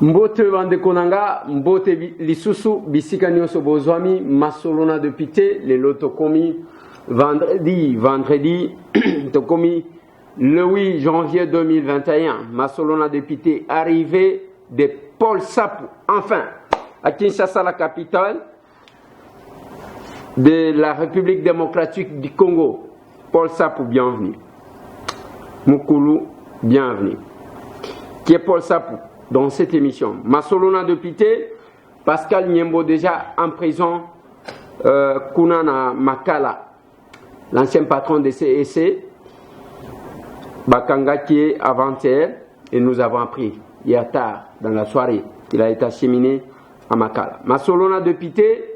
Mbote bande konanga, mbote lisusu, bisika nyonso bozwami, masolona de pité, les loto komi vendredi, tokomi le 8 janvier 2021, masolona de pité, arrivée de Paul Sapou, enfin, à Kinshasa, la capitale de la République démocratique du Congo. Paul Sapou, bienvenue. Mukulu, bienvenue. Qui est Paul Sapou? Dans cette émission, Masolona de Pité, Pascal Nyembo déjà en prison, Kunana Makala, l'ancien patron de CEC, Bakanga qui est avant-hier, et nous avons appris hier tard dans la soirée qu'il a été acheminé à Makala. Masolona de Pité,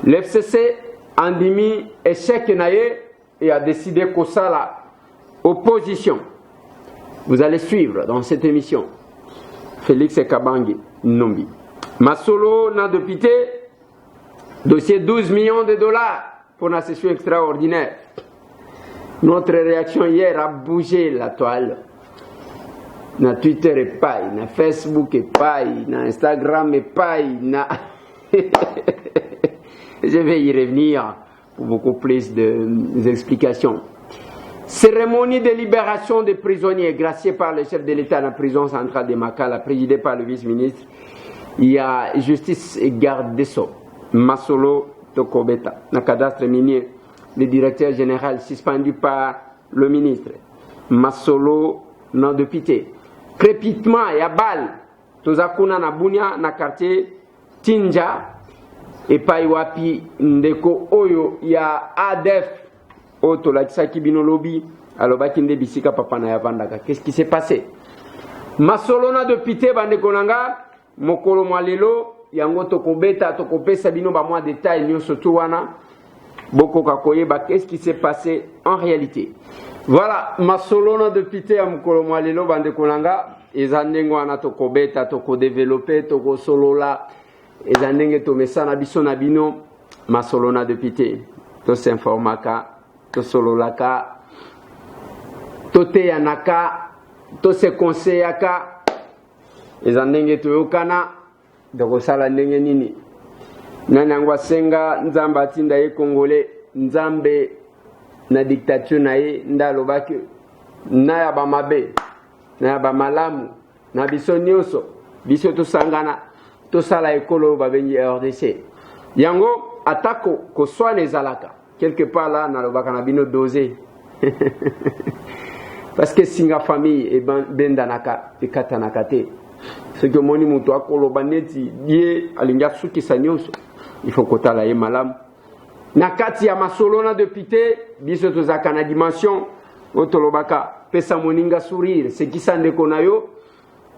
l'FCC a mis échec naïe et a décidé que ça la opposition. Vous allez suivre dans cette émission. Félix Kabangi Nombi. Masolo n'a de pité, dossier 12 millions de dollars pour une session extraordinaire. Notre réaction hier a bougé la toile. Na Twitter et paille, na Facebook et paille, na Instagram et paille, na... Je vais y revenir pour beaucoup plus d'explications. Cérémonie de libération des prisonniers graciée par le chef de l'État à la prison centrale de Makala, présidée par le vice-ministre. Il y a justice et garde des Sceaux, Masolo Tokobeta, le cadastre minier, le directeur général suspendu par le ministre. Masolo non de pité. Crépitement et à balle, Tozakuna na Bunia na quartier Tinja et Paiwapi Ndeko Oyo, il y a ADF. Qu'est-ce qui s'est passé? Masolona de Pité bandekonanga mokolo mwalelo yango tokobeta tokopesa bino ba moins détail nyonso tuwana boko kakoyeba qu'est-ce qui s'est passé en réalité. Voilà, Masolona de Pité mokolo mwalelo bandekonanga ezandengo wana tokobeta tokodévelopper tokosolola ezandenge tomesana biso na bino Masolona de Pité to s'informaka to sololaka to teyanaka to se konseyaka ezandenge toyokana dokosala ndenge nini nani yango asenga nzambe atinda ye congolais nzambe na dictature na ye ndalobaki na ya bamabe na ya bamalamu na biso nyonso biso tosangana tosala ekolo babengi RDC yango atako koswana ezalaka quelque part là dans le bakanabino dosé parce que singa famille et bendanaka et katanakate ce que moni muto akolo baneti die alinga suki sanyoso il faut kotala ye malam nakati ya Masolona de Pité biso tozaka na dimension otolobaka pesa moninga sourire c'est qui sande konayo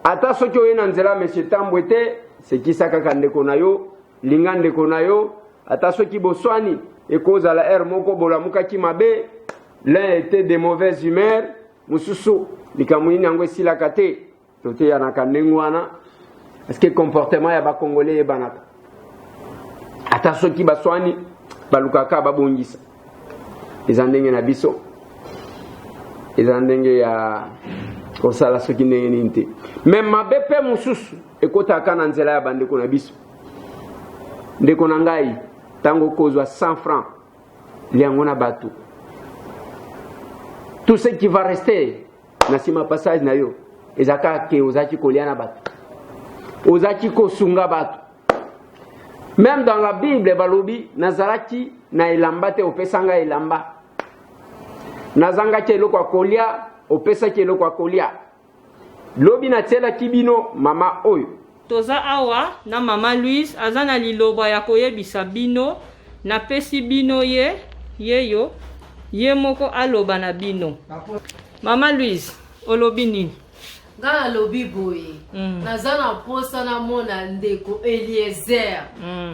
ata soki oyena nzela monsieur Tambwete c'est qui sakaka ndeko nayo lingande konayo ata soki boswani et cause à la air moko bolamuka ki mabe l'un était de mauvaise humeur mususu likamwini yango esila kate tote ya nakandengwana parce que comportement ya ba congolais e banaka ata soki baswani balukaka babongisa ezandenge na biso ezandenge ya kosala soki ndenge ninte mais mabe pe mususu ekotaka na nzela ya bandeko na biso ndeko na ngai tango kozwa 100 francs liangona batu tout ce qui va rester nasima passage na yo ezaka ke ozaki koliana batu ozaki kosunga batu même dans la Bible balobi nazaraki na elamba te opesanga elamba nazanga ke eloko akolia opesa ke eloko akolia lobi na tela kibino mama oyo toza awa na mama Louise azana liloba ya koyebisa bino na pesi bino yeyo ye moko aloba na bino. Mama Louise olobi nini? Ngana lobi boye nazana posa na mona ndeko Eliezer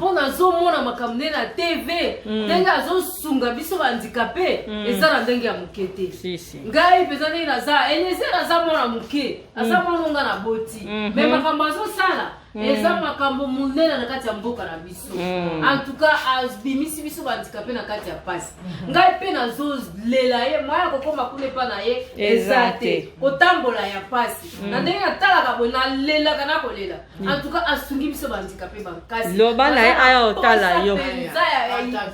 pona zo mona makamne na TV ndenge azosunga biso handicapé ezala ndenge ya mukete ngai pezani naza Eliezer aza mona muke aza mona nga na boti mais makambo azosala eza makambo munene na kati ya mboka na biso en tout cas bimisi biso bandikape na kati ya pasi ngai mpe nazolela ye moya kokoma kuna epa na ye eza te kotambola ya pasi na ndenge natalaka boye nalelaka na kolela en tout cas asungi biso bandikape bakasi loba na ye aya otala yo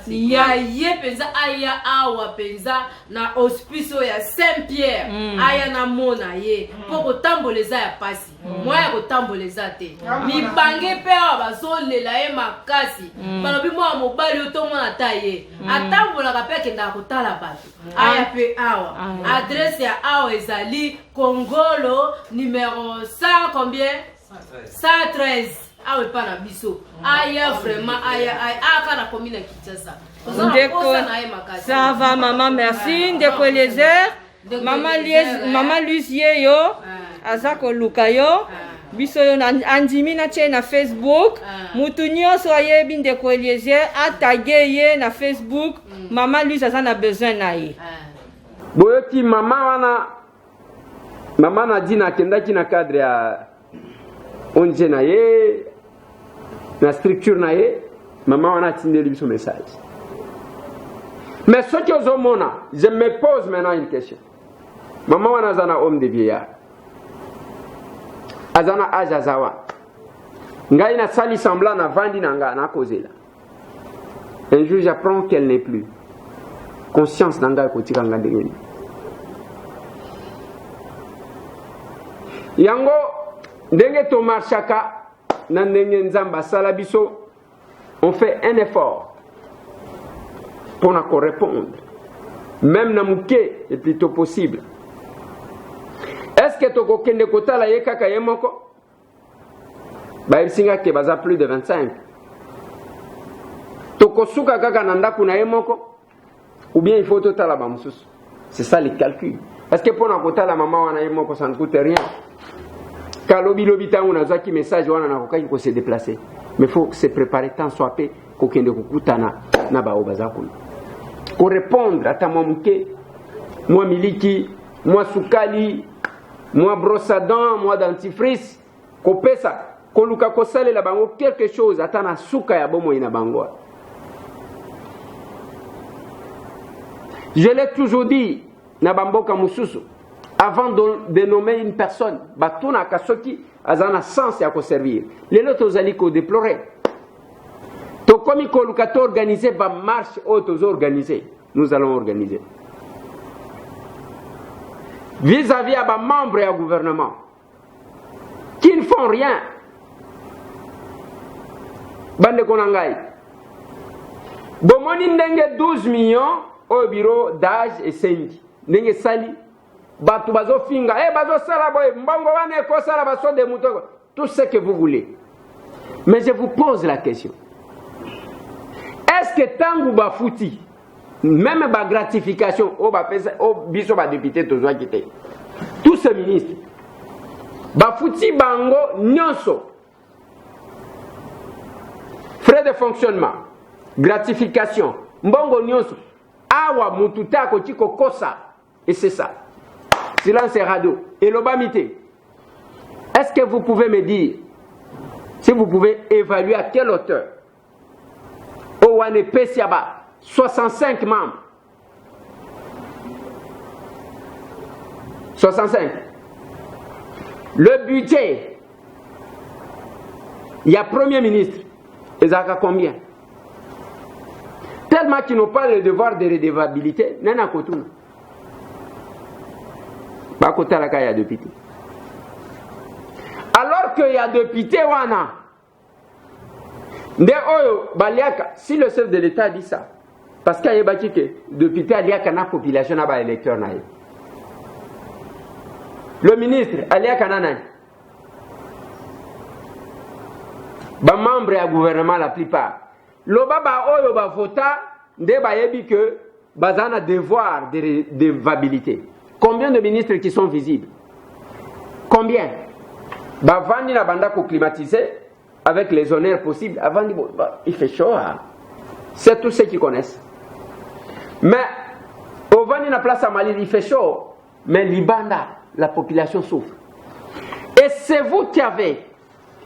ya ye mpenza aya awa mpenza na hospice oyo ya Saint Pierre aya na mona ye mpo kotambola eza ya pasi moya kotambola eza te mibange mpe awa bazolela ye makasi balobi mwana mobali oyo tomona ata ye atambolaka mpe akendaka kotala bato aya mpe awa adresse ya awa ezali Kongolo numéro 100 combien 113 awa epa na biso aya vraiment aya aka na commune ya Kinshasa ça va maman merci ndeko Eliezer mama Louise yeyo aza koluka yo biso yo andimi na tie na Facebook mutu nyonso ayebi ndeko Eliezer atage ye na Facebook mama Louise aza na besoin na ye boyoki mama na dina akendaki na cadre ya onje na ye na structure na ye mama wana atindeli biso message mais ce que ozomona je me pose maintenant une question mama wana aza na homme de vieillard aza na age azawa ngai nasali semblant na vandi na nga nakozela un jour j'apprends qu'elle n'est plus conscience na ngai kotika nga ndenge yango ndenge tomarchaka na ndenge nzambe asala biso on fait un effort pour na correspondre même na muke est plutôt possible. Est-ce que toko kende kotala ye kaka ye moko ba singa ke baza plus de 25 toko suka kaka na ndaku na ye moko ou bien il faut totala ba mususu. C'est ça les calculs. Parce que pour na kotala maman wana ye moko ça ne coûte rien. Kalobi lobi tangu na zaki message wana na kokaki ko se déplacer. Mais faut se préparer tant soit peu ko kende kokutana na ba obaza kuna. Ko répondre à ta mamuke moi miliki moi sukali moi brosse à dents moi dentifrice ko pesa ko luka ko salela bango quelque chose atana suka ya bomo ina bango. Je l'ai toujours dit na bamboka mususu avant de nommer une personne batuna kasoki azana sens ya ko servir lelo tozali ko déplorer to komi ko luka to organiser ba marche auto organiser nous allons organiser vis-à-vis à ba membres et à gouvernement qui ne font rien bande konangai bomoni ndenge 12 millions au bureau d'âge et sengi ndenge sali batu bazo finga bazo sala boy mbongo wane ko sala baso de mutoko tout ce que vous voulez mais je vous pose la question est-ce que tangu bafuti même ba gratification o ba pesa o biso ba député tozwa kité tous ces ministres bafuti bango nyonso frais de fonctionnement gratification mbongo nyonso awa mututa ko tiko kosa et c'est ça silence radio et l'obamité. Est-ce que vous pouvez me dire si vous pouvez évaluer à quelle hauteur Owane Pesiaba 65 membres 65 le budget il y a premier ministre et ça a combien tellement qu'ils n'ont pas le devoir de redevabilité nana kotuna bakota la kaya député alors qu'il y a député wana nde oyo baliaka si le chef de l'état dit ça parce qu'il y a baki que député aliaka na population na ba électeur na le ministre aliaka na nani ba membre ya gouvernement la plupart loba ba oyo ba vota nde ba yebi que bazana devoir de redevabilité. Combien de ministres qui sont visibles? Combien? Bavandi na banda ko climatiser avec les honneurs possibles. Avant il fait chaud. Hein? C'est tous ceux qui connaissent. Mais au vandi na place à Mali, il fait chaud. Mais Libanda, la population souffre. Et c'est vous qui avez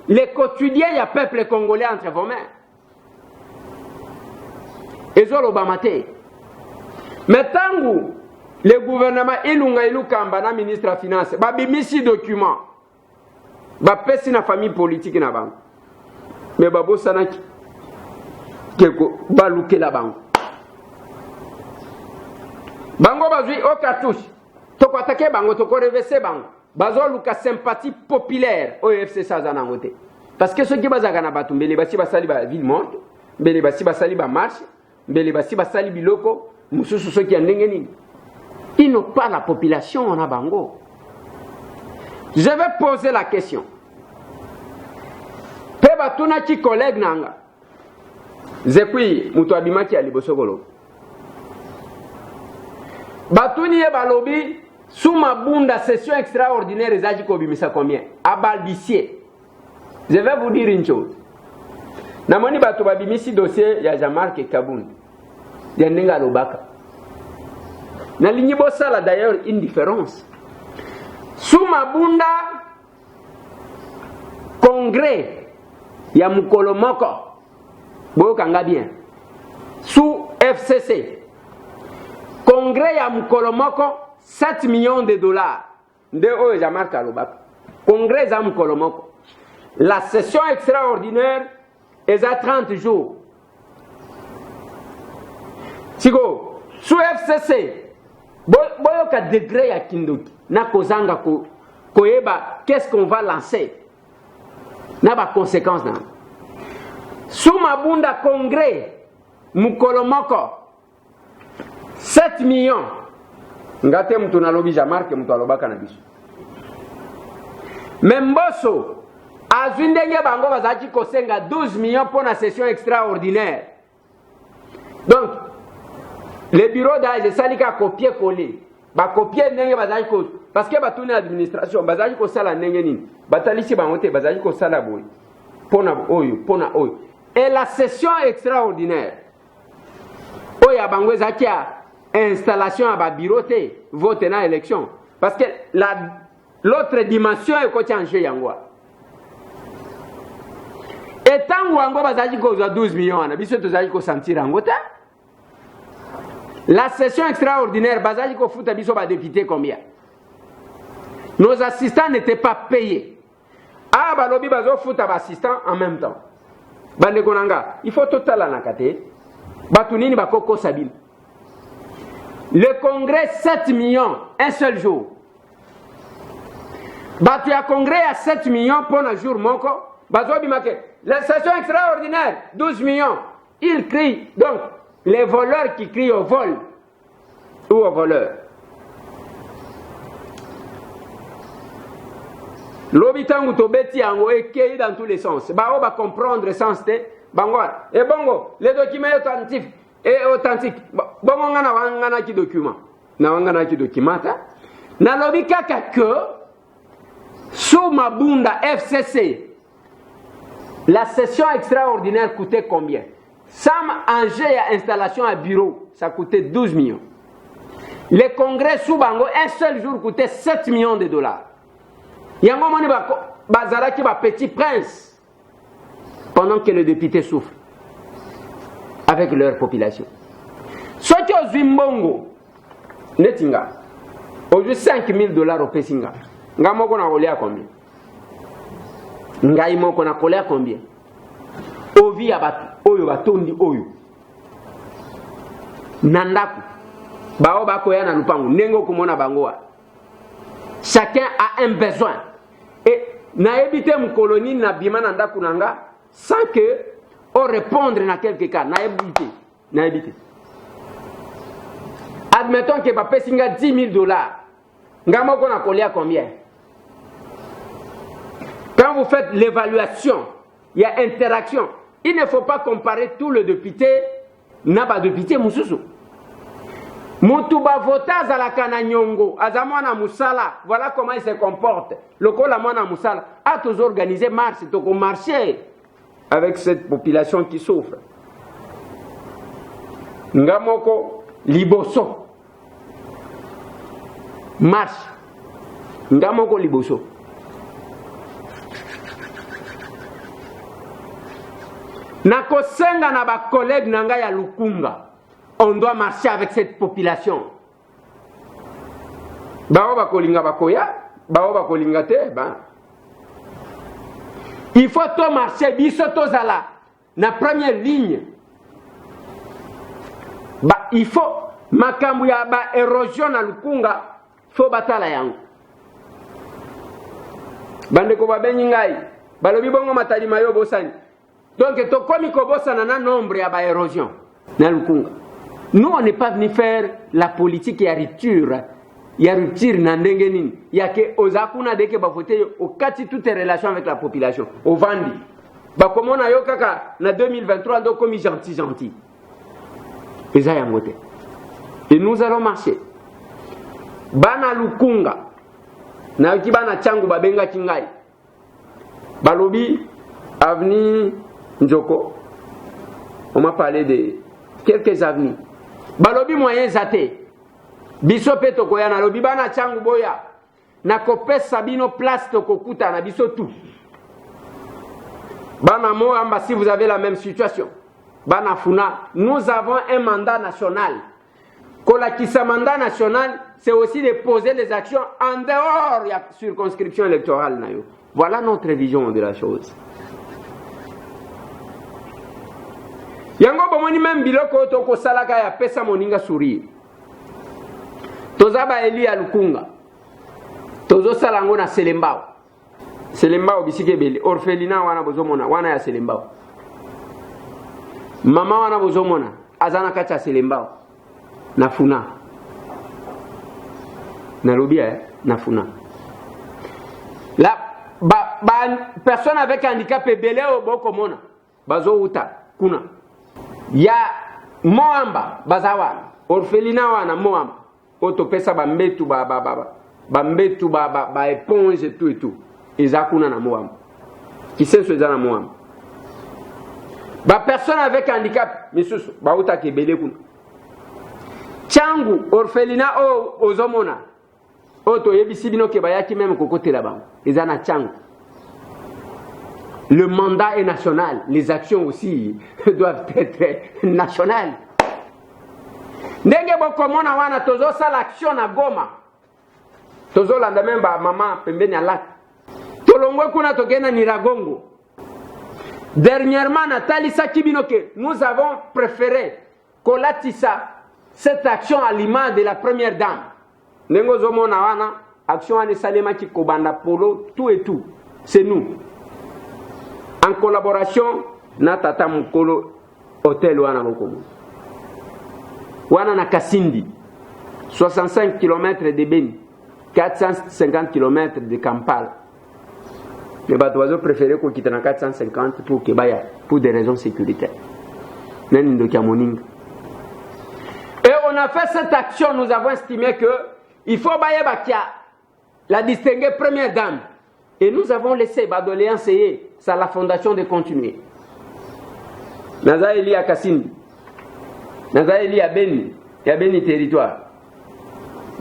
le quotidien ya peuple congolais entre vos mains. Ezolo bamate. Mais tangu le gouvernement ilunga ilukamba na ministre de finance ba bimisi document ba pesi na famille politique na bango. Mais babo sanaki keko baluke la bango. Bango bazui au cartouche. Toko attaquer bango toko reverser bango. Bazo luka sympathie populaire au FC Sazanangote. Parce que ceux qui bazaka na batu mbele basi basali ba ville monde, mbele basi basali ba marche, mbele basi basali biloko, mususu ceux qui andenge nini. Ils n'ont pas la population en Abango. Je vais poser la question. Peba tuna ki collègue nanga. Zekui mutu abimaki alibosogolo. Batuni e balobi sous ma bunda session extraordinaire ezaki kobimisa combien? Abalbisier. Je vais vous dire une chose. Namoni batu babimisi dossier ya Jean-Marc Kaboun. Ya ndenga lobaka. Na linyi bosala d'ailleurs une différence. Sous ma bunda congrès ya mukolo moko. Boyokanga bien. Sous FCC. Congrès ya mukolo moko 7 millions de dollars. De oyo Jean-Marc Alobaka. Congrès ya mukolo moko. La session extraordinaire est à 30 jours. Tigo, sous FCC, boyoka degré ya kindoki, na kozanga koyeba qu'est-ce qu'on va lancer. Na ba conséquences na. Sous mabunda congrès, mukolomoko, 7 millions. Ngate mtu nalobi Jean-Marc mtu alobaka na biso. Memboso, azwindenge bango bazaki kosenga 12 millions pour la session extraordinaire. Donc, le bureau d'âge salika copier-coller. Ba copier ndenge bazaki ko parce que batuni administration bazaki ko sala ndenge nini. Batalisi bangote bazaki ko sala boy. Pona oyo. Et la session extraordinaire. Oya bango ezaki a installation à ba bureau te vote na élection parce que l'autre dimension est ko changer yangwa. Et tant que bazaki ko 12 millions na biso tozaki ko sentir angota. La session extraordinaire, bazali ko futa biso ba député combien? Nos assistants n'étaient pas payés. Ah, balobi bazo futa ba assistants en même temps. Bande konanga, il faut total anakate. Batunini bakoko sabine. Le congrès 7 millions un seul jour. Batu ya congrès à 7 millions pour un jour moko. Bazo bimake. La session extraordinaire 12 millions. Il crie donc les voleurs qui crient au vol ou aux voleurs. L'obitangu tobeti yango ekei dans tous les sens. Bao va comprendre le sens de bangwa. Et bongo, les documents authentiques. Bongo ngana wangana ki document. Na wangana ki documenta. Na lobika que sous Mabunda FCC, la session extraordinaire coûtait combien? Sam Angers et installation à bureau, ça coûtait 12 millions. Le congrès sous Bango, un seul jour, coûtait 7 millions de dollars. Yango moni bazalaki ba petit prince pendant que les députés souffrent avec leur population. Soki ozimbongo netinga aujourd'hui 5 000 dollars au Pessinga. Nga moko na kolea combien? Ngai moko na kolea combien? Ovi ya batu oyo batondi oyo nandaku bao bakoya na lupango nengo kumona bangoa. Chacun a un besoin et na ebite mkoloni na bima nandaku nanga sans que on répondre na quelque cas na ebite. Admettons que ba pesinga 10 000 dollars. Nga moko na kolia combien? Quand vous faites l'évaluation, il y a interaction. Il ne faut pas comparer tout le député n'a pas député mususu. Mutuba votaz à la Kananyongo, Azamana Moussala, voilà comment il se comporte. Le Kolamana Moussala a tous organisé marche, donc on marchait avec cette population qui souffre. Ngamoko Liboso. Marche. Ngamoko Liboso. Nakosenga na ba collègue nanga ya Lukunga. On doit marcher avec cette population. Bao bakolinga bakoya, bao bakolinga te, ba. Il faut to marcher biso tozala na première ligne. Ba il faut makambu ya ba érosion na Lukunga, faut batala yango. Bandeko babenyi ngai, balobi bongo matali mayo bosani. Donc to komi ko bosana na nombre ya ba érosion na Lukunga. Nous on n'est pas venu faire la politique ya rupture. Ya rupture na ndenge nini? Ya ke ozakuna deke ba voter au kati toutes les relations avec la population. Au vandi. Ba komona yo kaka na 2023 ndo komi gentil. Eza yangote. Et nous allons marcher. Bana Lukunga. Na ki bana changu babenga kingai. Balobi avenue Njoko. On m'a parlé de quelques avenues. Balobi moyen zate. Biso pe tokoya na lobi bana changu boya. Na kopesa bino place tokokuta na biso tout. Bana Moamba, si vous avez la même situation. Bana Funa, nous avons un mandat national. Kolakisa mandat national, c'est aussi de poser les actions en dehors de la circonscription électorale. Voilà notre vision de la chose. Yango bomoni même biloko toko salaka ya pesa moninga sourire. Tozaba Eli ya Lukunga. Tozo salango na Selembao. Selembao bisike bele. Orphelina wana bozomona. Wana ya Selembao. Mama wana bozomona. Azana kacha Selembao. Na Funa. Na lobia na Funa. La personne avec handicap belé au boko mona. Bazo uta. Kuna. Ya Moamba. Bazawa. Orphelina wana Moamba. Otopesa bambetu bambetu ba éponge et tout. Ezakuna na Moamba. Qui sait ce dans Moamba? Ba personne avec handicap, misusu, ba uta kebele kuna. Changu orphelina ozomona. Oto yebisi bino ke bayaki même kokotela bango. Ezana changu. Le mandat est national, les actions aussi doivent être nationales. Ndenge bokomona wana tozo sala action na Goma. Tozo landa memba mama pembeni ya lak. Tolongwe kuna tokena ni Ragongo. Dernièrement Nathalie Sakibinoke, nous avons préféré kolatisa cette action à l'image de la première dame. Nengo zomona wana action ane salema ki kobanda polo tout et tout. C'est nous. En collaboration na tata mukolo hôtel wana bokomo. Wana na Kasindi, 65 km de Beni, 450 km de Kampala. Les bateaux préférés qu'on quitte dans 450 pour Kebaya, pour des raisons sécuritaires. Et on a fait cette action, nous avons estimé que il faut Baya Bakia, la distinguer première dame. Et nous avons laissé Badoléan essayer, c'est la fondation de continuer. Naza Eli à Kasindi. Naza Eli à Beni, il y a Beni territoire.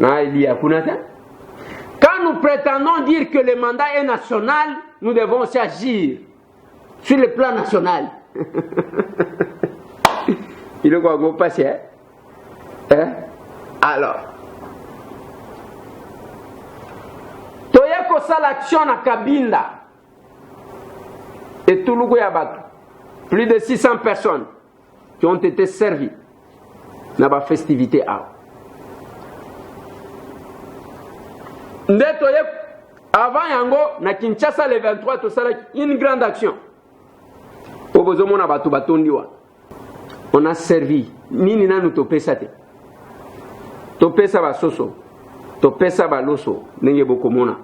Naza Eli à Kunata. Quand nous prétendons dire que le mandat est national, nous devons aussi agir sur le plan national. Il est quoi, vous passez, hein? Alors, Toyako sa l'action à Kabinda et Toulougou Yabatou. Plus de 600 personnes qui ont été servies dans la festivité. Avant Yango, na Kinshasa le 23, tout ça, une grande action. On a servi. Nini nanu topesa te. Topesa ba soso. Topesa ba loso. Nenge bokomona.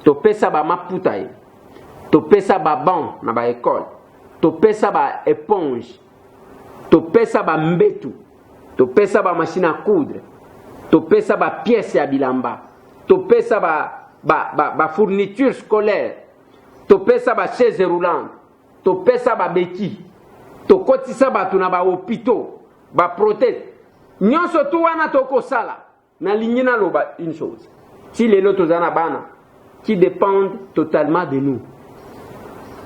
Topesa ba maputaye. Topesa ba ban na ba école. Topesa ba éponge. Topesa ba mbetu. Topesa ba machine à coudre. Topesa ba pièce ya bilamba. Topesa ba fourniture scolaire. Topesa ba chaise roulante. Topesa ba beki. Tokotisa ba tuna ba hôpitaux. Ba prothèse. Nyonso tu wana toko sala. Na lignina loba une chose. Si les lotos zana bana qui dépendent totalement de nous.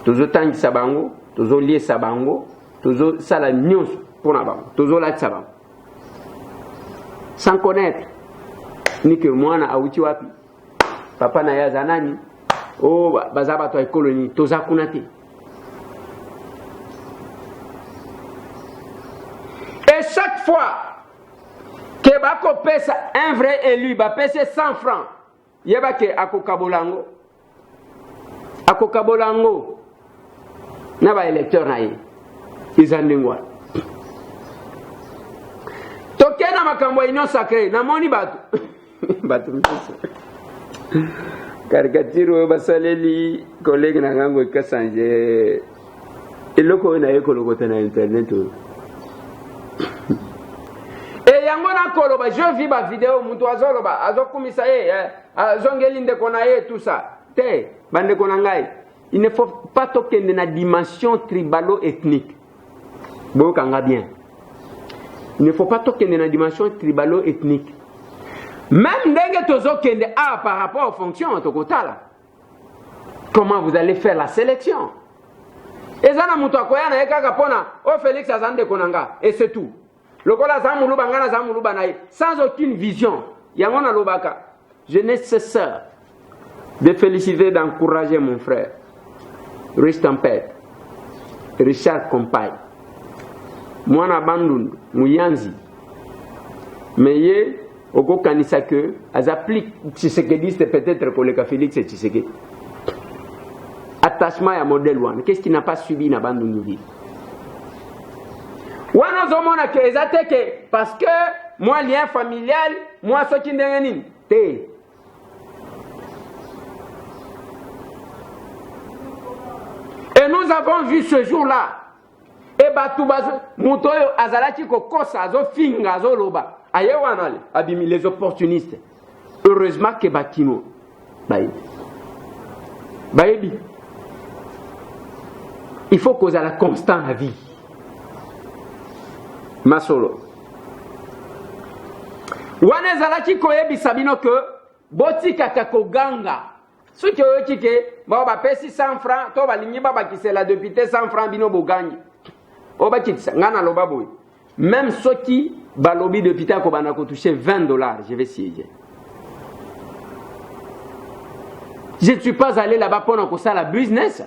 Tozo tangi sabango, tozo lié sabango, Tozo sala nyons pour na bango. Tozo la tsaba. Sans connaître ni que moi na auti wapi. Papa na ya zanani. Oh bazaba to colonie toza kunate. Et chaque fois que bako pesa un vrai élu ba pesa 100 francs. Yeba ke akokabolango. Akokabolango. Na ba électeur na ye. Izandengwa. Tokena makambo union sacrée na moni batu. Batu. Caricature basaleli collègue na ngango ikasanje. Eloko na yeko lokota na internet. Et yango na koloba je vis ba vidéo mutu azoloba azokumisa ye azongeli ndeko na ye tout ça. Te bande konangai. Il ne faut pas tokende na dimension tribalo-ethnique. Bokanga bien. Il ne faut pas tokende na dimension tribalo-ethnique. Même ndenge tozokende par rapport aux fonctions tokotala. Comment vous allez faire la sélection? Ezana mutu akoya na ekaka pona o Félix azande konanga et c'est tout. Lokola zamuluba ngana zamuluba nae sans aucune vision. Yangona lobaka. Je n'ai cessé de féliciter, d'encourager mon frère. Riche Tempête, Richard Compagne, Mwana Bandun, Mouyanzi. Mais il oko kanisa que as appliqué Tshisekedi, c'est peut-être pour le cas Félix et Tshisekedi. Attachement à modèle one. Qu'est-ce qu'il n'a pas subi na Bandun Nouville? Wana zomona que ezate que parce que moi lien familial, moi ce qui n'engeni te. Et nous avons vu ce jour-là. Et Batoubazo, Moutoyo Azalaki Kokosa, Azo Finga, Azo Loba, Ayewanale, Abimi, les opportunistes. Heureusement que Bakino, Baïbi. Il faut causer la constante à vie. Masolo. Wane Zalaki Koyebi Sabino que, Botika Kakoganga. Ce qui est dit que, bon, bah, pesi 100 francs, toi, bah, l'igni, bah, qui c'est la député 100 francs, bino, bo, gagne. Oh, bah, qui ça, ngana, lo, bah, boy. Même ceux qui, bah, lobby député, ko, bah, n'a touché $20, je vais siéger. Je ne suis pas allé là-bas pour ça, la business.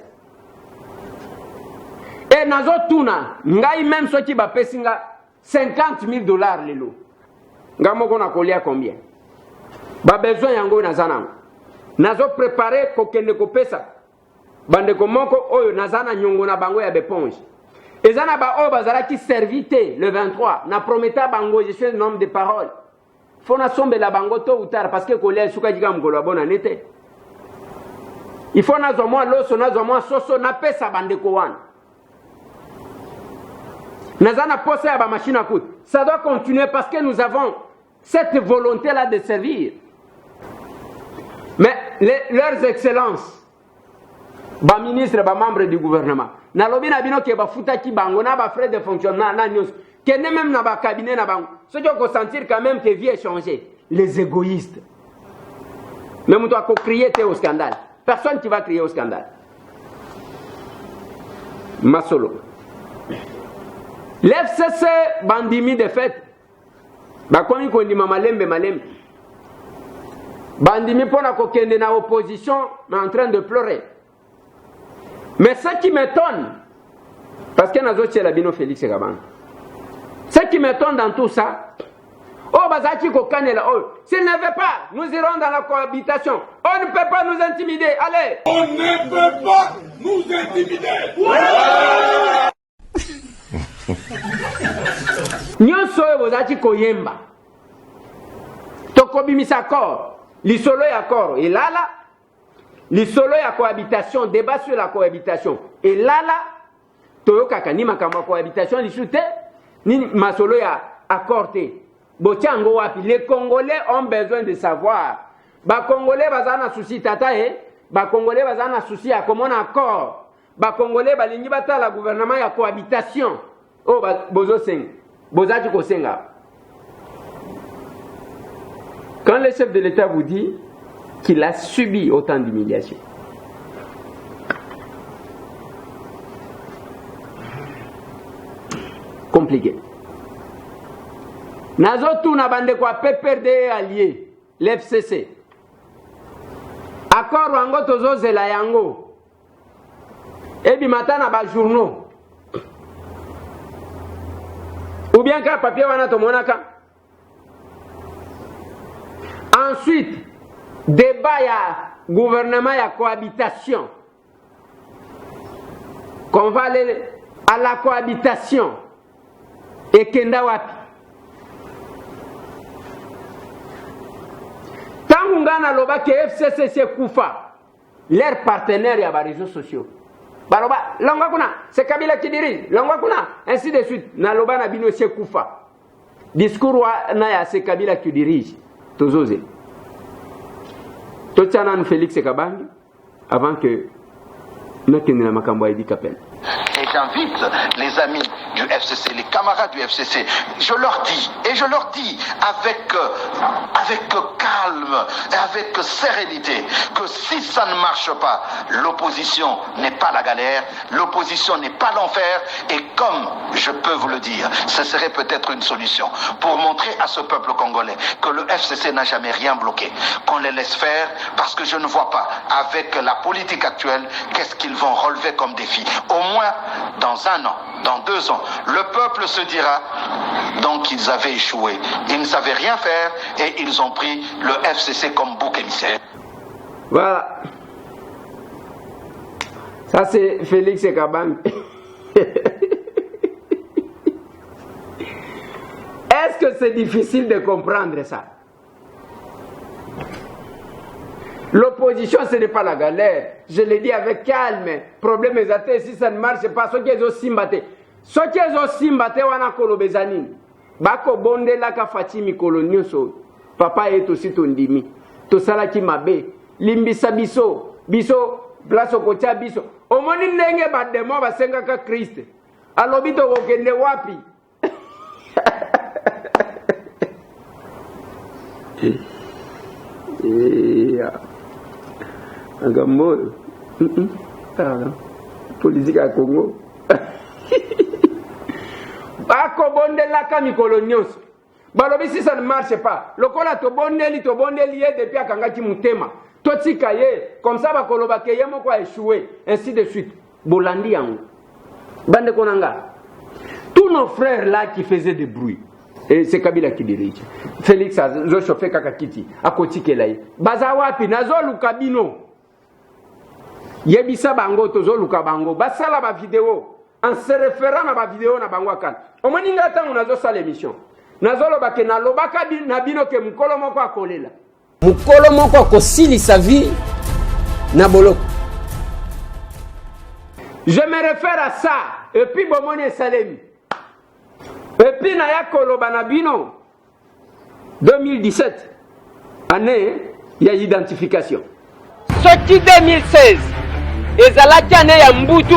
Et, nazo, tuna, ngai, même ceux qui, bah, pesi, nga, $50 000, les lots. Nga, mo, qu'on a collé à combien? Bah, besoin, yango, nazanam. Nazo préparé kokende kopesa bande komoko oyo nazana nyongo na bango ya beponge ezana ba o bazala ki servité le 23 na prometa bango je suis un homme de parole faut na sombe la bango tôt ou tard parce que kolé suka jika mkolo bona nete il faut na zomo loso na zomo soso na pesa bande ko wana nazana posa ya ba machine à coudre ça doit continuer parce que nous avons cette volonté là de servir. Mais leurs excellences, ba ministre, ba membre du gouvernement, na lobi na bino ke ba futa ki bango na ba frais de fonctionnement na nyos, ke ne même na ba cabinet na bango. Ce qui faut sentir quand même que vie est changée. Les égoïstes. Même toi ko crier au scandale. Personne qui va crier au scandale. Masolo. L'FCC bandimi de fait. Ba komi ko ndima malembe malembe. Bandimi pona kokende na opposition, mais en train de pleurer. Mais ce qui m'étonne, parce que nazo tchela bino Félix Gaban, ce qui m'étonne dans tout ça, oh bazaki kokanela oh, s'il ne veut pas, nous irons dans la cohabitation. On ne peut pas nous intimider, allez. On ne peut pas nous intimider. Nyonso bazaki koyemba. Tokobimisa kor. L'isolo ya koro et là l'isolo ya cohabitation, débat sur la cohabitation et là toyoka kani makamba cohabitation lisute ni masolo ya accordé bochango wapi. Les Congolais ont besoin de savoir. Ba Congolais bazana souci tata ba Congolais bazana souci à comment on accord. Ba Congolais balingi batala gouvernement ya cohabitation. Oh bozo seng bozaki ko senga. Quand le chef de l'État vous dit qu'il a subi autant d'humiliation, compliqué. Nazotuna bande kwa PPRD allié, l'FCC. Accord wango tozozela yango. Ebi matana ba journaux. Ou bien ka papier wana tomonaka. Ensuite, débat ya gouvernement ya cohabitation. Qu'on va aller à la cohabitation. Et kenda wapi. Tangungana loba ke FCC se kufa. Leurs partenaires ya ba réseaux sociaux. Baloba, longwa kuna, c'est Kabila qui dirige. Longwa kuna, ainsi de suite. Na loba na bino se kufa. Discours na ya c'est Kabila qui dirige. Tozoze. Totiana Félix Kabangi avant que Nakene Makambo Edi Kapel. Et j'invite les amis du FCC, les camarades du FCC, je leur dis avec calme et avec sérénité que si ça ne marche pas, l'opposition n'est pas la galère, l'opposition n'est pas l'enfer, et comme je peux vous le dire, ce serait peut-être une solution pour montrer à ce peuple congolais que le FCC n'a jamais rien bloqué, qu'on les laisse faire, parce que je ne vois pas avec la politique actuelle qu'est-ce qu'ils vont relever comme défi. Au moins, dans 1 an, dans 2 ans, le peuple se dira donc qu'ils avaient échoué. Ils ne savaient rien faire et ils ont pris le FCC comme bouc émissaire. Voilà. Ça c'est Félix Kabangi. Est-ce que c'est difficile de comprendre ça? L'opposition, ce n'est pas la galère. Je l'ai dit avec calme. Problème est si ça ne marche pas. Ceux qui ont simbaté. Ceux qui ont simbaté, on a kolobezani. Bako bonde la ka fatimi kolonioso. Papa est aussi ton dimi. To sala ki mabe. Limbisa biso. Biso. Place au kocha biso. Omoni nenge bademo basenga ka Christ. Alobito wokende wapi. Yeah. Agambo, politique à Congo. Bako bonde la kami colonios. Balobi si ça ne marche pas. Lokola to bondeli depuis akangaki mutema. Totika ye comme ça ba koloba ke yemo kwa échoué ainsi de suite. Bolandi yango. Bande konanga. Tous nos frères là qui faisaient des bruits. Et c'est Kabila qui dirige. Félix a chauffé kakakiti. Akoti kelaye. Bazawapi nazo lukabino. Yebisa bango tozo luka bango basala ba vidéo en se référant à ba vidéo na bango kan omoninga tango nazo sala émission nazo loba ke na lobaka na bino ke mukolo moko akolela mukolo moko akosilisa vie na boloko. Je me réfère à ça et puis bomoni salemi et puis na ya koloba na bino 2017 année ya identification soki 2016 ezalaki ane ya mbutu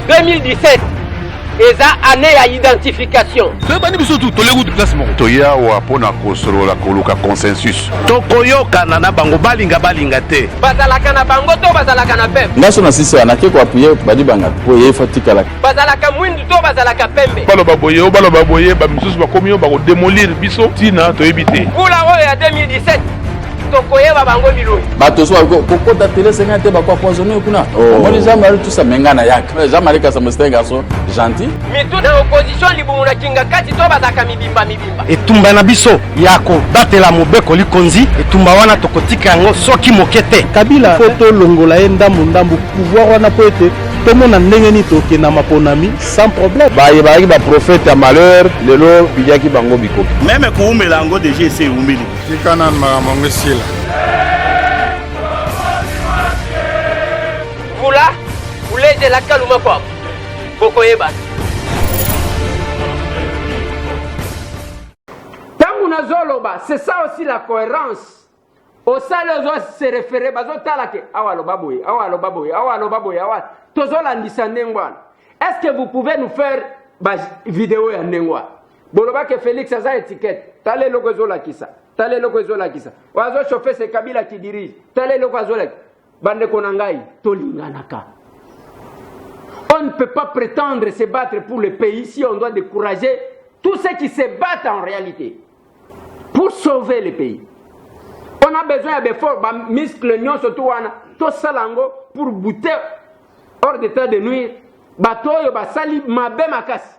2017 eza année ya identification. Tobani biso tu tolegu de classement. Toya wa pona kosolola koluka consensus. Tokoyoka na bango balinga te. Bazalaka na bango to bazalaka na pembe. Ngaso na sisi anake ko appuyer badi banga po ye fatika la. Bazalaka mwindu to bazalaka pembe. Balo baboye ba misusu bakomi yo ba ko démolir biso tina to ebité. Kula oyo ya 2017 tokoyeba bango miloi. Bato so ko ta télé 50 ba ko poisonner kuna. Omoni jamais tout ça mengana yaka. Jamais ka samester garçon gentil. Mais tout dans opposition libumuna kinga kati to bazaka mibimba. Etumba na biso yako batela mobeko likonzi etumba wana tokotika yango soki mokete. Kabila foto longola ndambu pouvoir wana po ete tomona ndenge ni toke na maponami sans problème. Ba prophète à malheur lelo bidaki bango bikoki. Même ko umela ngo déjà c'est umeli. Kikana mamango sila. Vula uleze la kaluma kwa bokoyeba. Tangu nazoloba, c'est ça aussi la cohérence. Au sale se référer bazo talake awalo baboye. Tozola ndisandengwa. Est-ce que vous pouvez nous faire vidéo ya ndengwa? Boloba que Félix a étiquette. Tale logo zola kisa. tala eloko ezolakisa azochauffe c'est Kabila qui dirige tala eloko azolakisa bandeko na ngai tolinganaka. On ne peut pas prétendre se battre pour le pays si on doit décourager tous ceux qui se battent en réalité pour sauver le pays. On a besoin d'efforts, de muscles, surtout tout salango pour bouter hors d'état de nuire. Batoyo basali mabe makasi.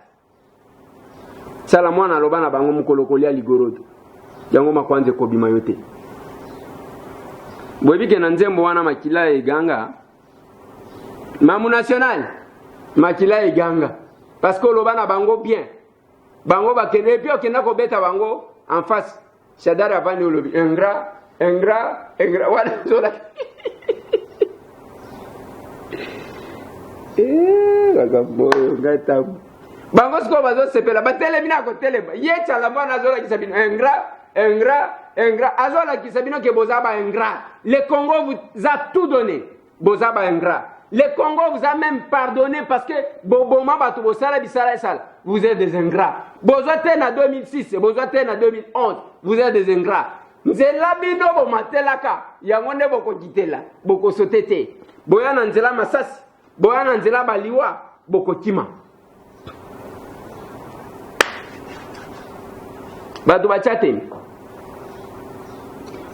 Sala mwana loba na bango mukolokolia ligorodo. Yango makwanze kobima yote. Boyebike na nzembo wana makila eganga. Mamu national makila eganga. Parce que loba na bango bien. Bango bakene puis okenda ko beta bango en face. Shadara avani olobi ingrat. Wala zola. Bango sko bazo sepela batele bina ko telema yecha la mwana zola kisabino ingrat azola kisabino ke bozaba ingrat. Le Congo vous a tout donné. Bozaba ingrat. Le Congo vous a même pardonné parce que boboma batu bosala bisala sala. Vous êtes des ingrats. Bozote na 2006, bozote na 2011, vous êtes des ingrats. Nzela bino bo matelaka yango nde boko kitela boko sotete boya na nzela masasi boya na nzela baliwa boko kima batu bachate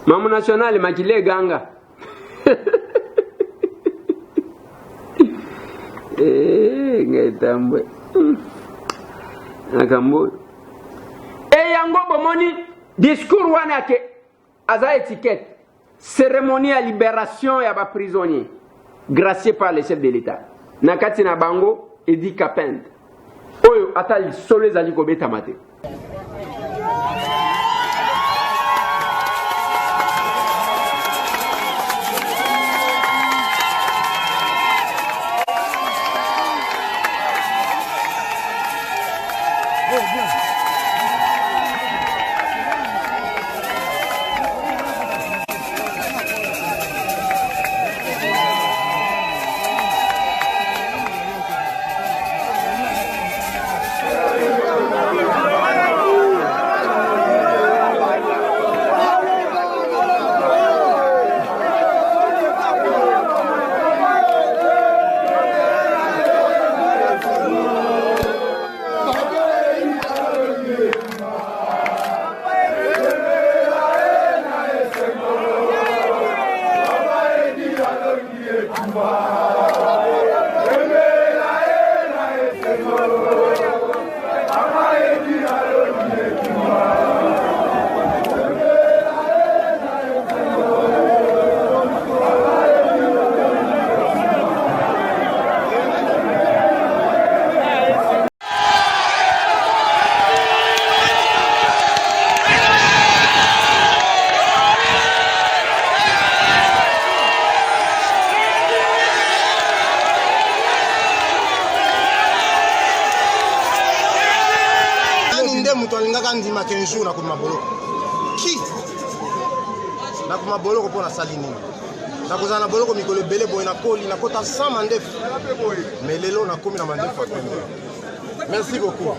mamu national makile ganga ngetambwe akambo yango bomoni discours wana ke aza étiquette cérémonie à libération ya ba prisonnier gracié par le chef de l'État nakati na bango Edi Kapend oyo atali solo ezali kobeta mate. Merci beaucoup.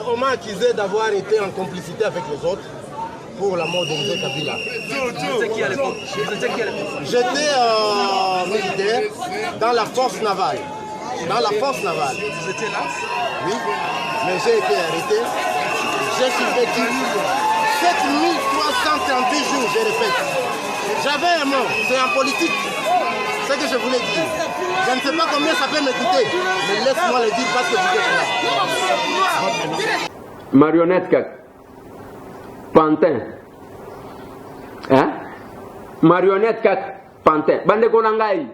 On m'a accusé d'avoir été en complicité avec les autres pour la mort de M. Kabila. J'étais militaire dans la force navale. Vous étiez là? Oui, mais j'ai été arrêté. J'ai survécu 7338 jours, je répète. J'avais un mot, c'est en politique. C'est ce que je voulais dire. Je ne sais pas combien ça peut m'écouter, mais laisse-moi le dire parce que vous êtes là. Marionnette Kak. Pantin. Hein? Marionnette Kak. Pantin. Bande Konangai.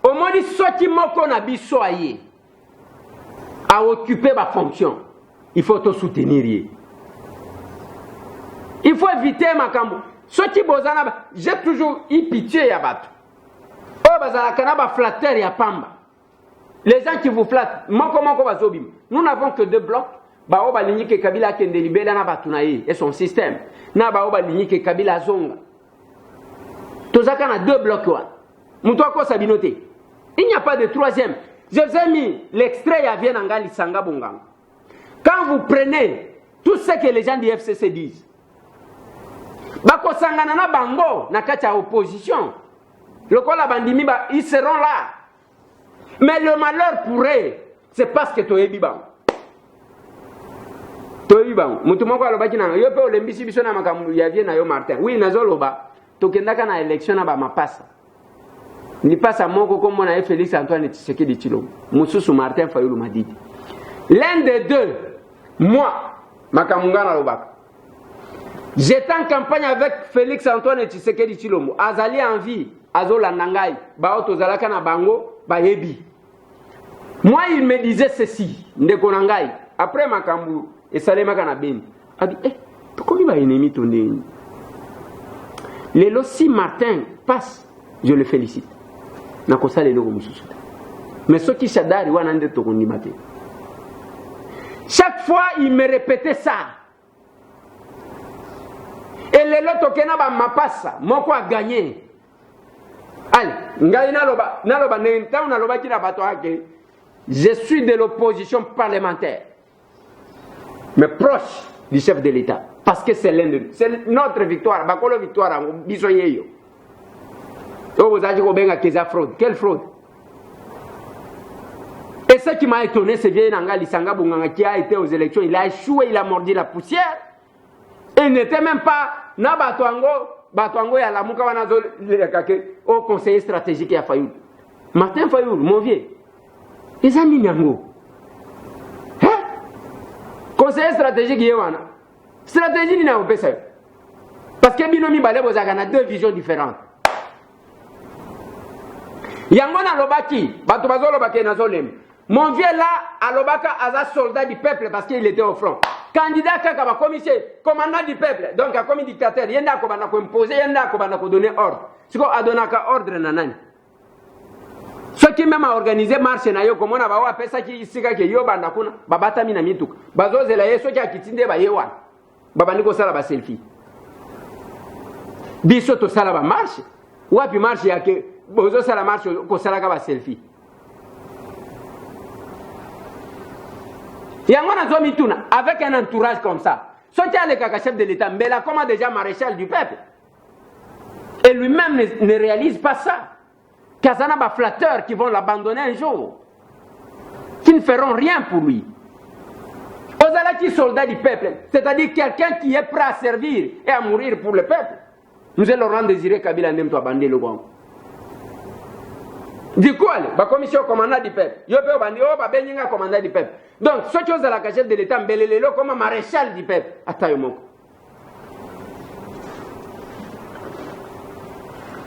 Au moins, ce qui m'a dit à occuper ma fonction, il faut te soutenir. Il faut éviter ma cambo. Ce qui bozana, j'ai toujours eu pitié à battre. Les gens qui vous flattent, nous n'avons que deux blocs. Kabila et son système. Kabila zonga. a deux blocs. Il n'y a pas de troisième. Je vous ai mis l'extrait à Vienangali Sanga Bongang. Quand vous prenez tout ce que les gens du FCC disent, Bako sangana na bango na kati ya opposition. Lokola bandimi ils seront là. Mais le malheur pour eux, c'est parce que toyebi bango. Toyebi bango. Mutu moko alobaki na yo pe olembisi biso na makambo ya vie na yo Martin. Oui nazoloba tokendaka na élection na ba mapasa. Ni pasa moko comme on a Félix Antoine Tshisekedi Tshilombo. Mususu Martin Fayulu Madidi. L'un des deux, moi, Makamungana Lobaka. J'étais en campagne avec Félix Antoine Tshisekedi Tshilombo. Azali en vie, Azola Nangai, Baoto Zalaka na Bango, Bayebi. Moi, il me disait ceci, Ndeko Nangai. Après Makambu, et Salema Kanabeni. A dit, pourquoi il va ennemi ton ennemi? Lelo, si Martin passe, je le félicite. Nakosa lelo mususu. Mais ce qui s'adari, wanande tokondi mate. Chaque fois, il me répétait ça. Et lelo tokena ba mapasa, moko a gagné. Allez, ngai naloba nenta naloba kina bato ake. Je suis de l'opposition parlementaire. Mais proche du chef de l'État. Parce que c'est l'un de nous. C'est notre victoire. Bakolo victoire, bisoyeyo. Oh, vous avez dit que c'est fraude. Quelle fraude? Et ce qui m'a étonné, c'est Vienanga Lisanga Bunganga qui a été aux élections. Il a échoué, il a mordu la poussière. Et il n'était même pas na Batuango ya la Moukawana au conseiller stratégique à Fayoul. Martin Fayoul, mon vieux. Ils ont mis Nango. Hein? Conseiller stratégique, Yewana. Stratégie, il n'a pas ça. Parce que Binomi Balebo a deux visions différentes. Yangona Lobaki, Batubazo Lobaki Nazolem. Mon vieux là, à Lobaka, a soldat du peuple parce qu'il était au front. Candidat Kakaba, commissaire, commandant du peuple, donc à comme dictateur, il y en a qui ont imposé, il y en a qui ont donné ordre. Ce qu'on a donné ordre, nanani. Ceux qui même a organisé marche, comme on a fait ça, qui s'est dit, yo bandakuna, babata mina mituk. Bazo zelaye, ceux qui a quitté, bayewan. Babaniko salaba selfie. Biso to salaba marche. Wapi marche yake, bozo sala marche, ko salaka ba selfie. Yangona Zomituna, avec un entourage comme ça, ce qui est le chef de l'État, mais là, comment déjà maréchal du peuple? Et lui-même ne réalise pas ça. Kazana ba flatteurs qui vont l'abandonner un jour, qui ne feront rien pour lui. Ozalaki soldat du peuple, c'est-à-dire quelqu'un qui est prêt à servir et à mourir pour le peuple. Nous allons rendre désiré Kabila Ndem to abandonner le banc. Du coup, la commission commandant du peuple, yo pe obandi o ba benyinga commandant du peuple. Donc, ce chose à la chef de l'État mbelelelo comme maréchal du peuple. Atayomoko.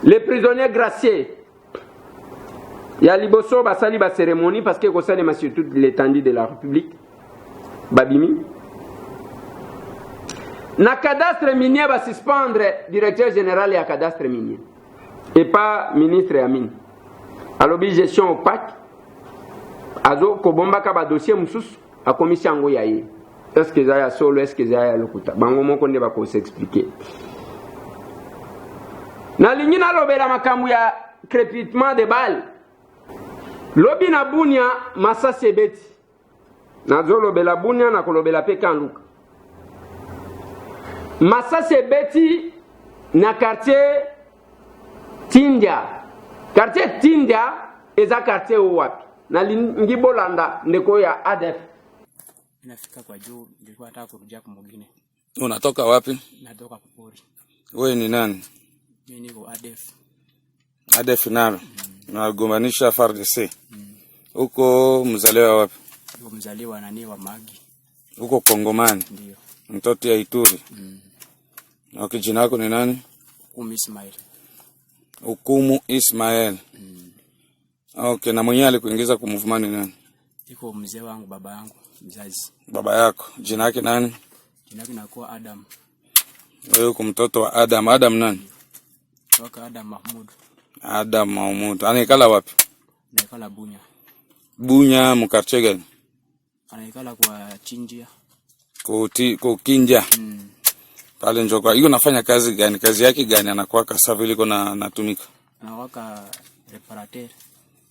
Les prisonniers graciés. Il y a Liboso basali ba cérémonie parce que ça les sur toute l'étendue de la République. Babimi. Na cadastre minier va suspendre directeur général et à cadastre minier. Et pas ministre et Amin. Alors, gestion opaque. Azo kobomba ka ba dossier mususu a commission ngo yaye. Est-ce que ça solo, est-ce que ça lokuta? Bango moko nde ba ko s'expliquer. Na lingi na lobela makambu ya crépitement de balles. Lobi na bunya masa sebeti. Na zo lobela bunya na kolobela pe kanluka. Masa sebeti na quartier Tindia. Quartier Tindia eza quartier wapi? Na lingi bolanda ndeko ya ADF. Nafika kwa juu nilikuwa nataka kurudia kwa mwingine. Unatoka wapi? Natoka Kupori. Wewe ni nani? Mimi niko ADF. ADF nalo. Nagombanisha FARDC. Uko mzaliwa wapi? Uko mzaliwa nani wa Magi. Uko Kongomani? Ndio. Mtoto ya Ituri. Okay, jina lako ni nani? Ukumu Ismail. Ukumu Ismail. Okay, na mwenye alikuingiza kwa movement ni nani? Iko mzee wangu, baba yangu, mzazi. Baba yako, jina lake nani? Jina lake nakuwa Adam. Wewe uko mtoto wa Adam. Adam nani? Toka Adam Mahmud. Adam Mahmud. Anaikala wapi? Anaikala Bunya. Bunya mkarche gani? Anaikala kwa Chinjia. Kukinja. Pale njoka. Hiyo nafanya kazi gani? Kazi yake gani? Anakuwa kasa vile iko natumika. Anawaka reparateur.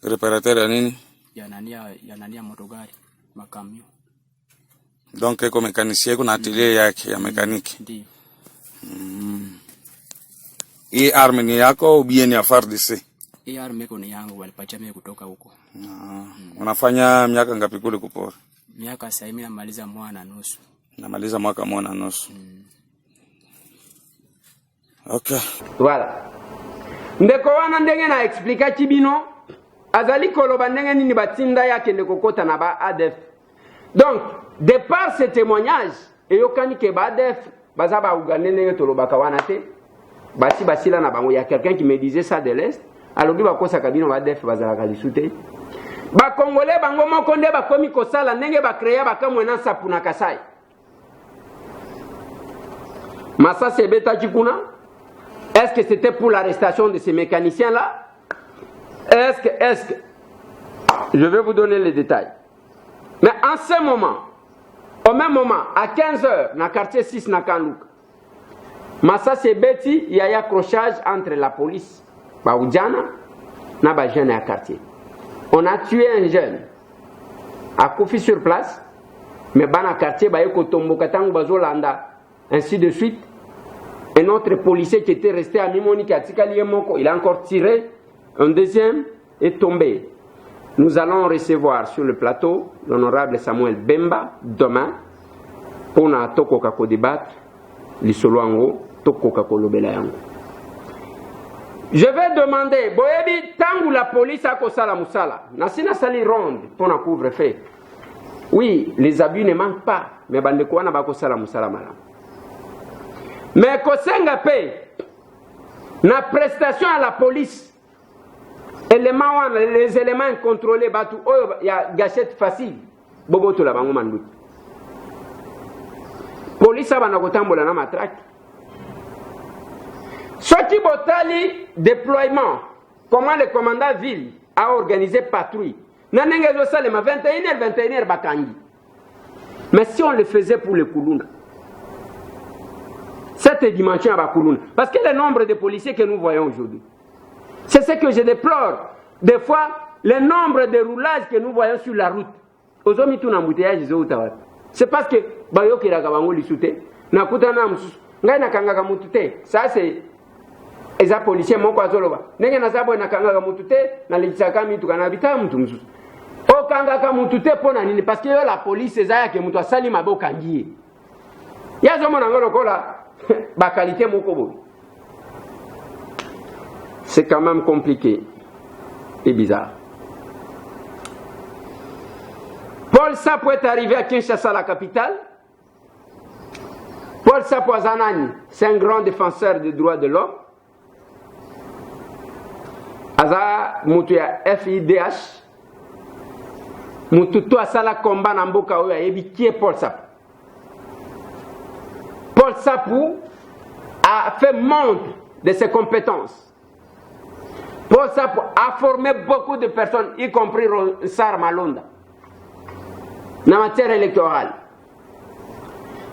Reparateur ya nini? Ya nania motogari, makamio. Donc iko mekanisien, iko na atelier yake ya mekaniki. Ndio. Hii arme ni yako au bien ya FARDC? Hii arme iko ni yangu, walipatia mimi kutoka huko. Unafanya miaka ngapi kule kupora? Miaka sasa mimi namaliza mwaka na nusu. Namaliza mwaka mmoja na nusu. Okay. Voilà. Ndeko wana ndenge na explica kibino azali koloba ndenge nini batinda yake ndeko kota na ba ADF. Donc, de par ce témoignage, eyokani ke ba ADF baza ba ugande ndenge tolobaka wana te. Basi basila na bango, il y a quelqu'un qui me disait ça de l'Est. Alobi bakosa kabino ba ADF bazalaka lisute. Ba Congolais bango moko nde bakomi kosala ndenge ba créer ba kamwena sapuna kasai. Massa sebeta chikuna. Est-ce que c'était pour l'arrestation de ces mécaniciens-là? Est-ce que... Je vais vous donner les détails. Mais en ce moment, au même moment, à 15h, dans le quartier 6, dans Kanlouk, Massa Sebeti, il y a un accrochage entre la police, Baoudjana, et les jeunes à quartier. On a tué un jeune, à Kofi sur place, mais dans le quartier, ainsi de suite. Un autre policier qui était resté à Mimonique, il a encore tiré. Un deuxième est tombé. Nous allons recevoir sur le plateau l'honorable Samuel Bemba demain pour na toko kako débattre l'isoloango toko kako lobelayango. Je vais demander boyebi tangu la police a kosala musala. Nasina sali ronde pour na couvre-feu. Oui, les abus ne manquent pas, mais bandeko wana ba kosala musala malam. Mais Kosenga paye na prestation à la police, les éléments incontrôlés, il y a gâchette facile. Bobo to la bango mandu. Police a banakotambola na matraque. Ce qui botali déploiement, comment le commandant ville a organisé patrouille. Nanengezo salema 21h bakangi. Mais si on le faisait pour le Kuluna, cette dimension à Bakuluna. Parce que le nombre de policiers que nous voyons aujourd'hui, c'est ce que je déplore. Des fois, le nombre de roulages que nous voyons sur la route. C'est parce que Bayo Kiragabango Lisute, Nakutana Msus, Ngai Kangaka Mutute, ça c'est les policiers Moko Azoloba. Nenga Nazabo Nakanga Mutute, Nalichakami Tukanabita Mutumsus. O Kangaka Mutute Ponanini, parce que la police, c'est ça qui Mutua Salima Bokangi. Yazomon Kola. Ba qualité mokobo. C'est quand même compliqué et bizarre. Paul Sapo est arrivé à Kinshasa, la capitale. Paul Sapo Azanani, c'est un grand défenseur des droits de l'homme. Aza Moutuya FIDH. Moututo Asala combat Namboka Oya Ebi qui est Paul Sapo. Paul Sapou a fait montre de ses compétences. Paul Sapou a formé beaucoup de personnes, y compris Sar Malonda, en matière électorale.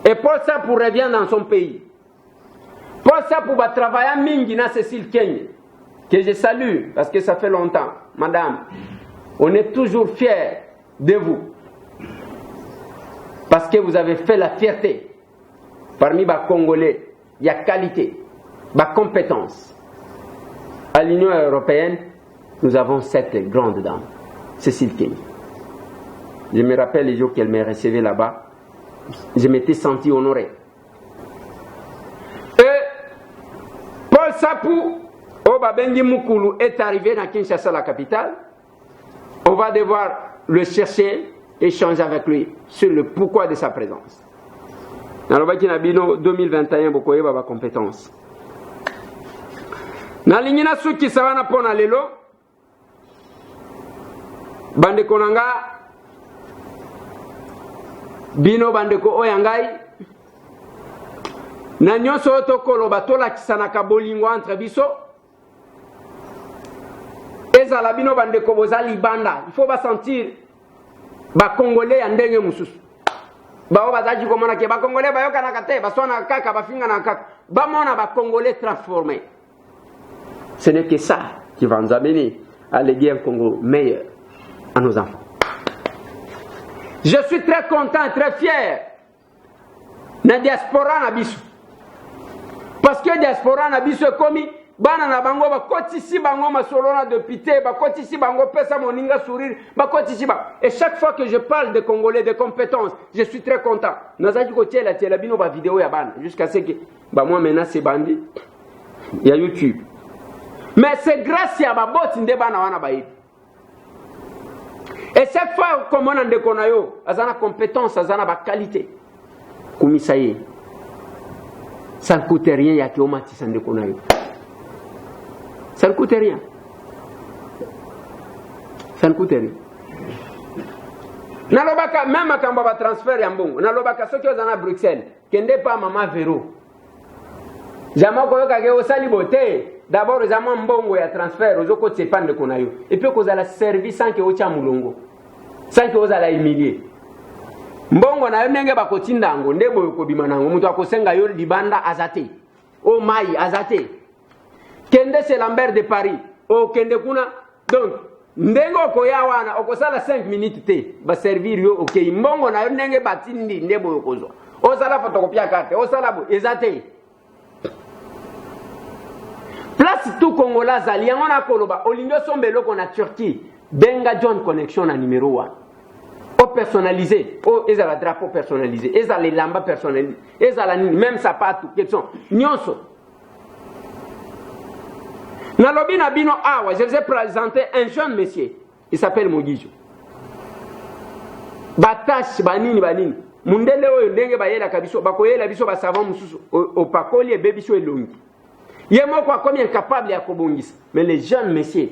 Et Paul Sapou revient dans son pays. Paul Sapou va travailler à Mingina Cécile Kenya, que je salue parce que ça fait longtemps. Madame, on est toujours fiers de vous. Parce que vous avez fait la fierté. Parmi les Congolais, il y a qualité, il y a compétence. À l'Union européenne, nous avons cette grande dame, Cécile Kenya. Je me rappelle les jours qu'elle m'a recevé là-bas. Je m'étais senti honoré. Et Paul Sapou, Obabengi Mukulu, est arrivé dans Kinshasa, la capitale. On va devoir le chercher, échanger avec lui sur le pourquoi de sa présence. Dans le Bakinabino 2021, beaucoup de compétences. Dans l'Ignina Souki Savana Pona Lelo, Bande Konanga, Bino Bandeko Oyangai, Nanyo Soto Kolo Batola Kisanaka Bolingo entre Biso, Ezalabino Bandeko Bozali Banda. Il faut pas sentir ba Congolais Andenge Moussous. Ba bazaji komona ke ba Congolais ba yoka nakate ba sona kaka ba finga na kaka ba mona ba Congolais transformés. Ce n'est que ça qui va nous amener à léguer un Congo meilleur à nos enfants. Je suis très content et très fier na diaspora na biso. Parce que diaspora na biso komi bana na bango bakotisi bango masolo na député bakotisi bango pesa moninga sourire bakotisi ba. Et chaque fois que je parle de Congolais de compétences, je suis très content. Nazaki ko tiela bino ba vidéo ya bana jusqu'à ce que ba moi maintenant c'est bandi il y a YouTube. Mais c'est grâce à ba bot nde bana wana ba. Et chaque fois comme on ande konayo azana compétence azana ba qualité. Kumisaye. Ça ne coûte rien ya ki omati sande konayo. Ça ne coûte rien. Ça ne coûte rien. Nalobaka même quand on va transférer en bon. Nalobaka ceux qui sont à Bruxelles, qui n'est pas maman Véro. Jamais qu'on a au saliboté. D'abord les amants mbongo ya transfert aux autres c'est pas de konayo. Et puis qu'on a la service sans que au chamulongo, sans que aux a la humilier. Mbongo na nenge bakotinda ngo ndebo ko bimanango mutu akosenga yo libanda azate. O mai azate. Kende c'est Lambert de Paris. O kende kuna. Donc, ndengo koya wana okosala 5 minutes te ba servir yo OK. Mbongo na yo ndenge batindi ndebo yokozo. O sala photocopia carte, o sala bo ezate. Place tout Congolais zali yango na koloba olingo sombelo ko na Turquie. Benga John connexion na numéro 1. O personnalisé, o ezala drapeau personnalisé, ezala les lamba personnalisé, ezala même sapatu question. Nyonso. Nalobi na bino awa, je vous ai présenté un jeune monsieur. Il s'appelle Mogijo. Batache banini. Mundele oyo ndenge bayela kabiso, bakoyela biso ba savon mususu o pakoli e bebiso elongi. Yemo kwa comme incapable ya kobongisa. Mais les jeunes messieurs,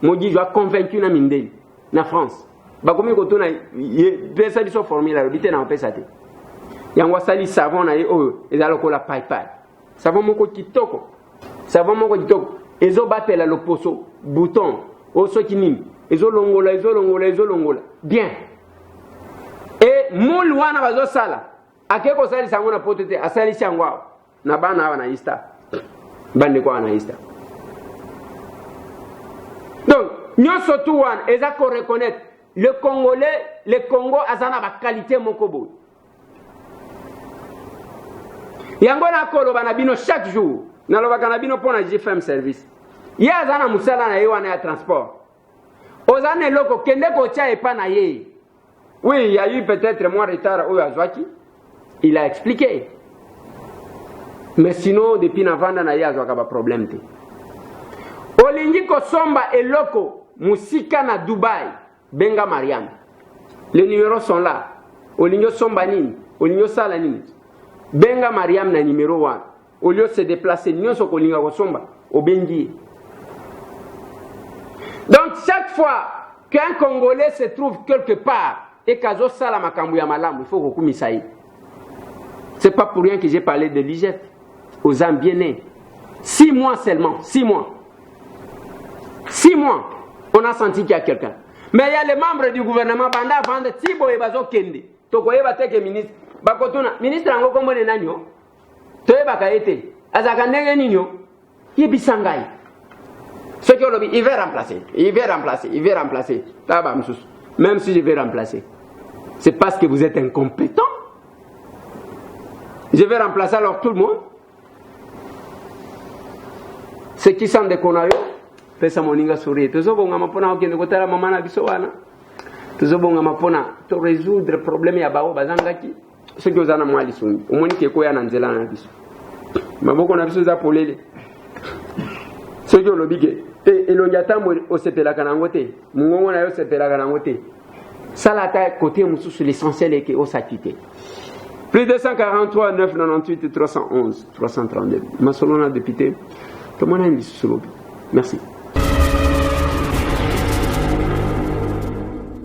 Mogijo a convaincu na mindeli na France. Bakomi koto na pesa biso formula robite na pesa te. Yango sali savon na oyo ezalo ko la pai. Savon moko kitoko. Savon moko kitoko. Ezo batela loposo bouton oso kinini ezo longola bien et moul wana bazo sala akeko sali sango na potete asali changwa na bana wana na ista bande kwa na ista. Donc nyoso tu wana eza ko reconnaître le Congolais, le Congo azana ba qualité moko bo yango na koloba na bino chaque jour. Nalobaka na bino pona GFM service. Ya zana musala na yewana ya transport. Ozane loko kende ko tia epa na ye. Oui, il y a eu peut-être moins retard au Azwaki. Il a expliqué. Mais sinon depuis na vanda na ye azwaka ba problème te. Olingi ko somba eloko musika na Dubai. Benga Mariam. Les numéros sont là. Olingo somba nini, olingo sala nini. Benga Mariam na numéro 1. Au lieu de se déplacer, nous sommes au Bengi. Donc, chaque fois qu'un Congolais se trouve quelque part et qu'il y a malam, il faut que vous ce n'est pas pour rien que j'ai parlé de l'IGF, aux Zambienais. 6 mois seulement, 6 mois. 6 mois, on a senti qu'il y a quelqu'un. Mais il y a les membres du gouvernement, Banda Vanda, Tibo et Bazo Kende. Tokoye Bateke ministre. Bakotuna, ministre Ango Komone Nanyo. Ce qui est il va remplacer. Même si je vais remplacer, c'est parce que vous êtes incompétent. Je vais remplacer alors tout le monde. Ceux qui sont des connards, pesa moninga sourire. Tout ça, bon, on m'a dit que la maman a dit tout ça, bon, on m'a dit résoudre le problème ya bao bazangaki. Ce qui est aux moi lisuni. Au moins qui est quoi en Zélande na biso. Maboko na biso za polele. Ce qui est le big. Et l'ongata mo osepela kanangote. Mungongo na yo sepela kanangote. Ça la taille côté musu sur l'essentiel est que au sakité. Plus 243 998 311 332. Masolona député. Comment on a dit sur le. Merci.